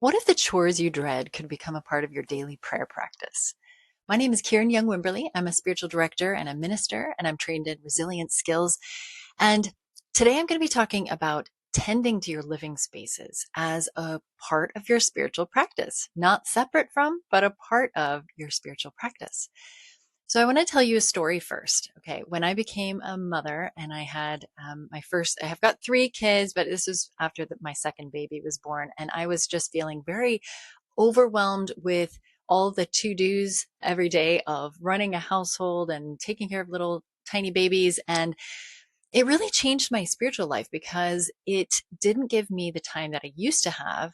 What if the chores you dread could become a part of your daily prayer practice? My name is Kiran Young Wimberly. I'm a spiritual director and a minister, and I'm trained in resilience skills. And today I'm going to be talking about tending to your living spaces as a part of your spiritual practice, not separate from, but a part of your spiritual practice. So I want to tell you a story first. Okay. When I became a mother and I had I have got three kids, but this was after my second baby was born. And I was just feeling very overwhelmed with all the to-dos every day of running a household and taking care of little tiny babies. And it really changed my spiritual life because it didn't give me the time that I used to have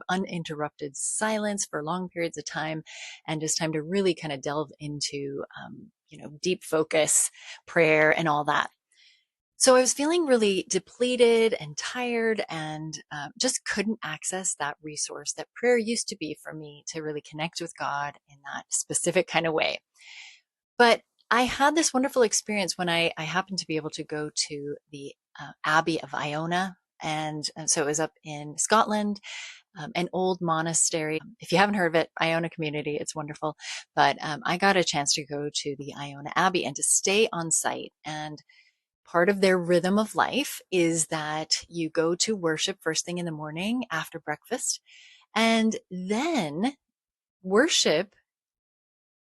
uninterrupted silence for long periods of time and just time to really kind of delve into, deep focus, prayer, and all that. So I was feeling really depleted and tired and just couldn't access that resource that prayer used to be for me to really connect with God in that specific kind of way. But I had this wonderful experience when I happened to be able to go to the Abbey of Iona. And so it was up in Scotland, an old monastery. If you haven't heard of it, Iona community, it's wonderful. But I got a chance to go to the Iona Abbey and to stay on site. And part of their rhythm of life is that you go to worship first thing in the morning after breakfast, and then worship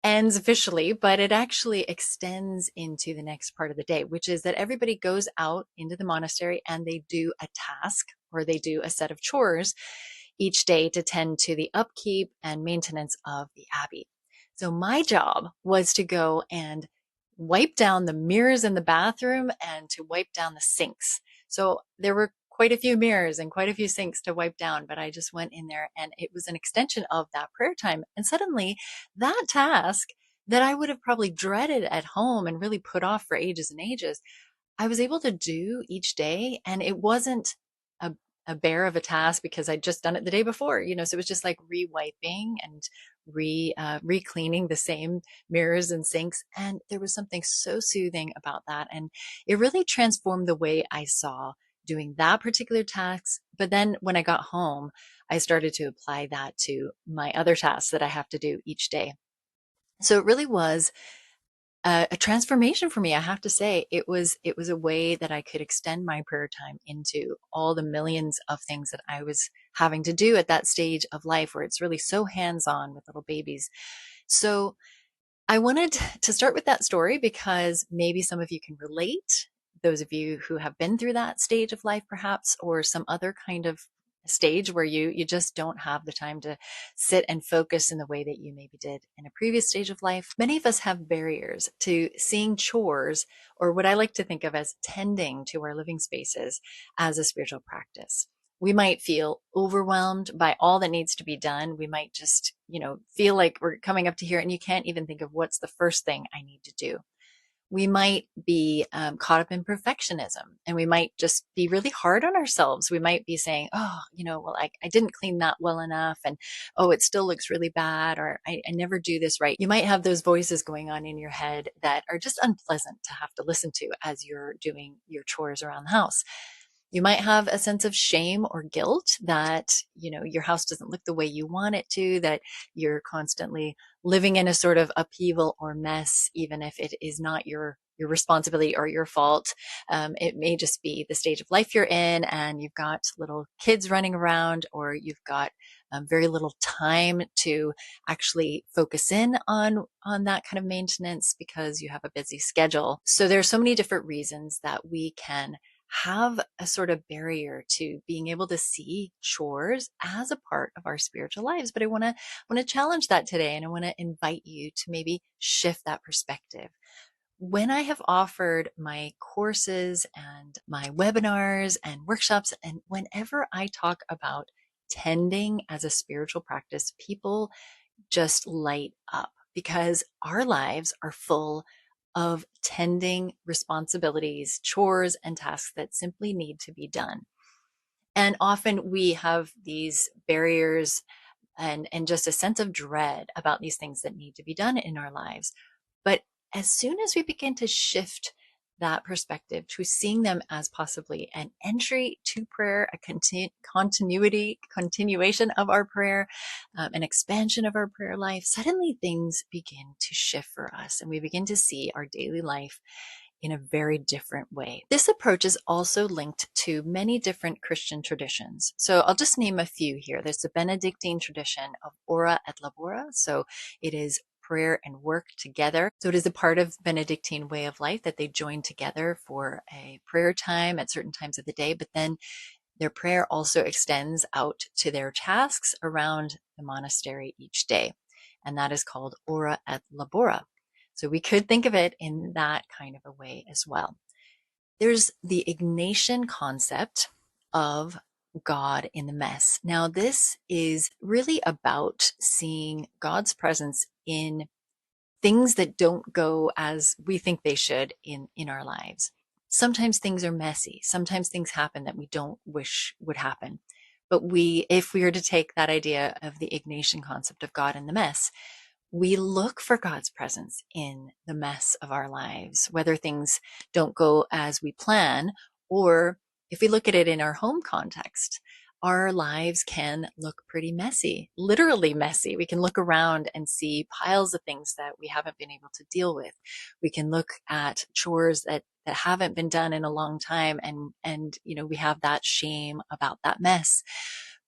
ends officially, but it actually extends into the next part of the day, which is that everybody goes out into the monastery and they do a task or they do a set of chores each day to tend to the upkeep and maintenance of the abbey. So my job was to go and wipe down the mirrors in the bathroom and to wipe down the sinks. So there were quite a few mirrors and quite a few sinks to wipe down, but I just went in there and it was an extension of that prayer time. And suddenly that task that I would have probably dreaded at home and really put off for ages and ages, I was able to do each day. And it wasn't a, a bear of a task because I'd just done it the day before, so it was just like re-wiping and re-cleaning the same mirrors and sinks. And there was something so soothing about that. And it really transformed the way I saw doing that particular task. But then when I got home, I started to apply that to my other tasks that I have to do each day. So it really was a transformation for me. I have to say, it was a way that I could extend my prayer time into all the millions of things that I was having to do at that stage of life where it's really so hands-on with little babies. So I wanted to start with that story because maybe some of you can relate, those of you who have been through that stage of life, perhaps, or some other kind of stage where you just don't have the time to sit and focus in the way that you maybe did in a previous stage of life. Many of us have barriers to seeing chores, or what I like to think of as tending to our living spaces, as a spiritual practice. We might feel overwhelmed by all that needs to be done. We might just, feel like we're coming up to here and you can't even think of what's the first thing I need to do. We might be caught up in perfectionism, and we might just be really hard on ourselves. We might be saying, oh, well, I didn't clean that well enough. And oh, it still looks really bad. Or I never do this right. You might have those voices going on in your head that are just unpleasant to have to listen to as you're doing your chores around the house. You might have a sense of shame or guilt that, your house doesn't look the way you want it to, that you're constantly living in a sort of upheaval or mess, even if it is not your responsibility or your fault. It may just be the stage of life you're in, and you've got little kids running around, or you've got very little time to actually focus in on that kind of maintenance because you have a busy schedule. So there are so many different reasons that we can have a sort of barrier to being able to see chores as a part of our spiritual lives. But I want to challenge that today, and I want to invite you to maybe shift that perspective. When I have offered my courses and my webinars and workshops, and whenever I talk about tending as a spiritual practice, people just light up because our lives are full of tending responsibilities, chores, and tasks that simply need to be done. And often we have these barriers and just a sense of dread about these things that need to be done in our lives. But as soon as we begin to shift that perspective, to seeing them as possibly an entry to prayer, a continuation of our prayer, an expansion of our prayer life, suddenly things begin to shift for us and we begin to see our daily life in a very different way. This approach is also linked to many different Christian traditions. So I'll just name a few here. There's the Benedictine tradition of ora et labora. So it is prayer and work together. So it is a part of Benedictine way of life that they join together for a prayer time at certain times of the day, but then their prayer also extends out to their tasks around the monastery each day. And that is called ora et labora. So we could think of it in that kind of a way as well. There's the Ignatian concept of God in the mess. Now, this is really about seeing God's presence in things that don't go as we think they should in our lives. Sometimes things are messy. Sometimes things happen that we don't wish would happen. But if we are to take that idea of the Ignatian concept of God in the mess, we look for God's presence in the mess of our lives, whether things don't go as we plan, or if we look at it in our home context, our lives can look pretty messy, literally messy. We can look around and see piles of things that we haven't been able to deal with. We can look at chores that haven't been done in a long time, and we have that shame about that mess.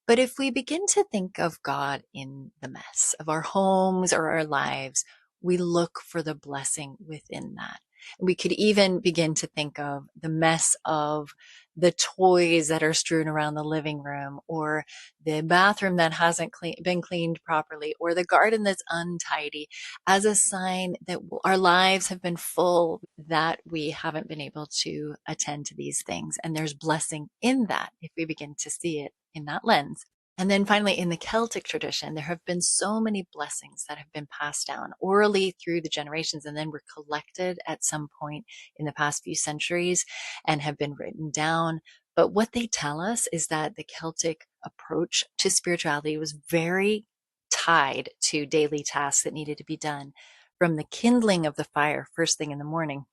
But if we begin to think of God in the mess of our homes or our lives, we look for the blessing within that. We could even begin to think of the mess of the toys that are strewn around the living room, or the bathroom that hasn't been cleaned properly, or the garden that's untidy, as a sign that our lives have been full, that we haven't been able to attend to these things. And there's blessing in that if we begin to see it in that lens. And then finally, in the Celtic tradition, there have been so many blessings that have been passed down orally through the generations and then were collected at some point in the past few centuries and have been written down. But what they tell us is that the Celtic approach to spirituality was very tied to daily tasks that needed to be done, from the kindling of the fire first thing in the morning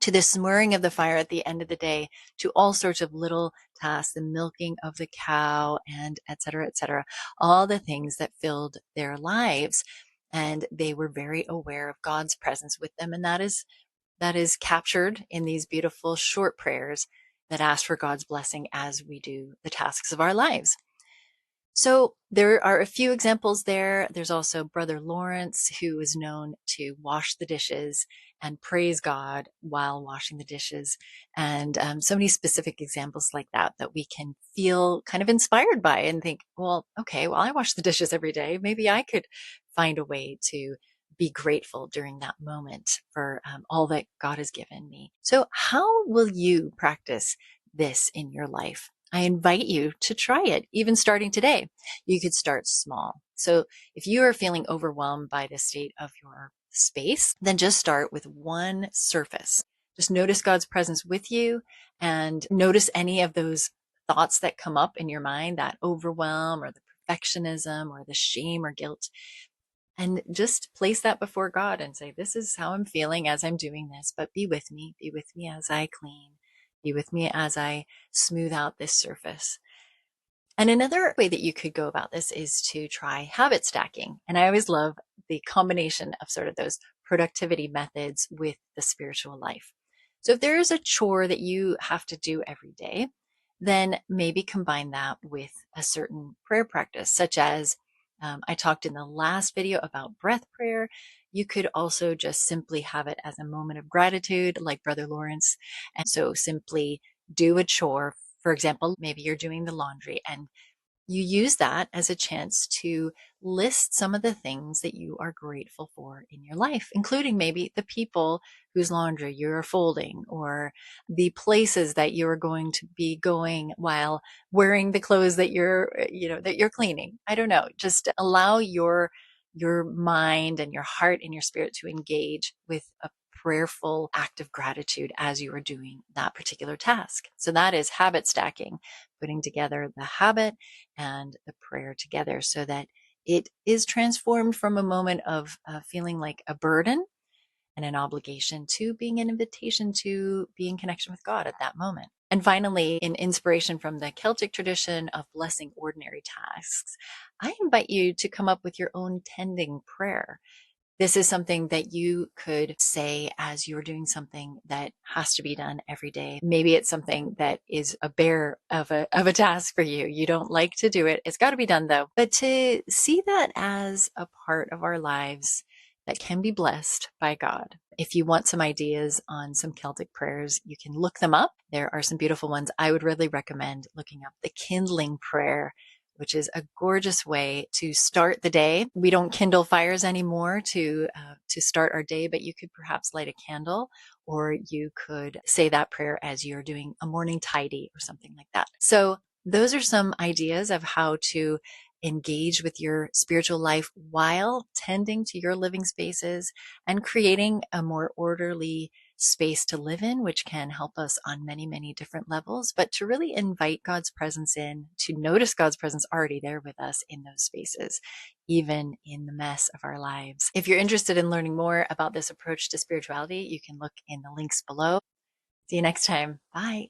to the smearing of the fire at the end of the day, to all sorts of little tasks, the milking of the cow, and et cetera, all the things that filled their lives. And they were very aware of God's presence with them. And that is captured in these beautiful short prayers that ask for God's blessing as we do the tasks of our lives. So there are a few examples there. There's also Brother Lawrence, who is known to wash the dishes and praise God while washing the dishes. And so many specific examples like that we can feel kind of inspired by and think, well, okay, well, I wash the dishes every day. Maybe I could find a way to be grateful during that moment for all that God has given me. So how will you practice this in your life? I invite you to try it, even starting today. You could start small. So if you are feeling overwhelmed by the state of your space, then just start with one surface. Just notice God's presence with you and notice any of those thoughts that come up in your mind, that overwhelm or the perfectionism or the shame or guilt. And just place that before God and say, this is how I'm feeling as I'm doing this, but be with me as I clean, be with me as I smooth out this surface. And another way that you could go about this is to try habit stacking. And I always love the combination of sort of those productivity methods with the spiritual life. So if there is a chore that you have to do every day, then maybe combine that with a certain prayer practice, such as I talked in the last video about breath prayer. You could also just simply have it as a moment of gratitude, like Brother Lawrence. And so simply do a chore. For example, maybe you're doing the laundry and you use that as a chance to list some of the things that you are grateful for in your life, including maybe the people whose laundry you're folding, or the places that you're going to be going while wearing the clothes that you're cleaning. I don't know. Just allow your mind and your heart and your spirit to engage with a prayerful act of gratitude as you are doing that particular task. So that is habit stacking, putting together the habit and the prayer together so that it is transformed from a moment of feeling like a burden and an obligation to being an invitation to be in connection with God at that moment. And finally, in inspiration from the Celtic tradition of blessing ordinary tasks, I invite you to come up with your own tending prayer. This is something that you could say as you're doing something that has to be done every day. Maybe it's something that is a bear of a task for you. You don't like to do it. It's got to be done though. But to see that as a part of our lives that can be blessed by God. If you want some ideas on some Celtic prayers, you can look them up. There are some beautiful ones. I would really recommend looking up the kindling prayer, which is a gorgeous way to start the day. We don't kindle fires anymore to start our day, but you could perhaps light a candle, or you could say that prayer as you're doing a morning tidy or something like that. So those are some ideas of how to engage with your spiritual life while tending to your living spaces and creating a more orderly space to live in, which can help us on many, many different levels, but to really invite God's presence in, to notice God's presence already there with us in those spaces, even in the mess of our lives. If you're interested in learning more about this approach to spirituality, you can look in the links below. See you next time. Bye.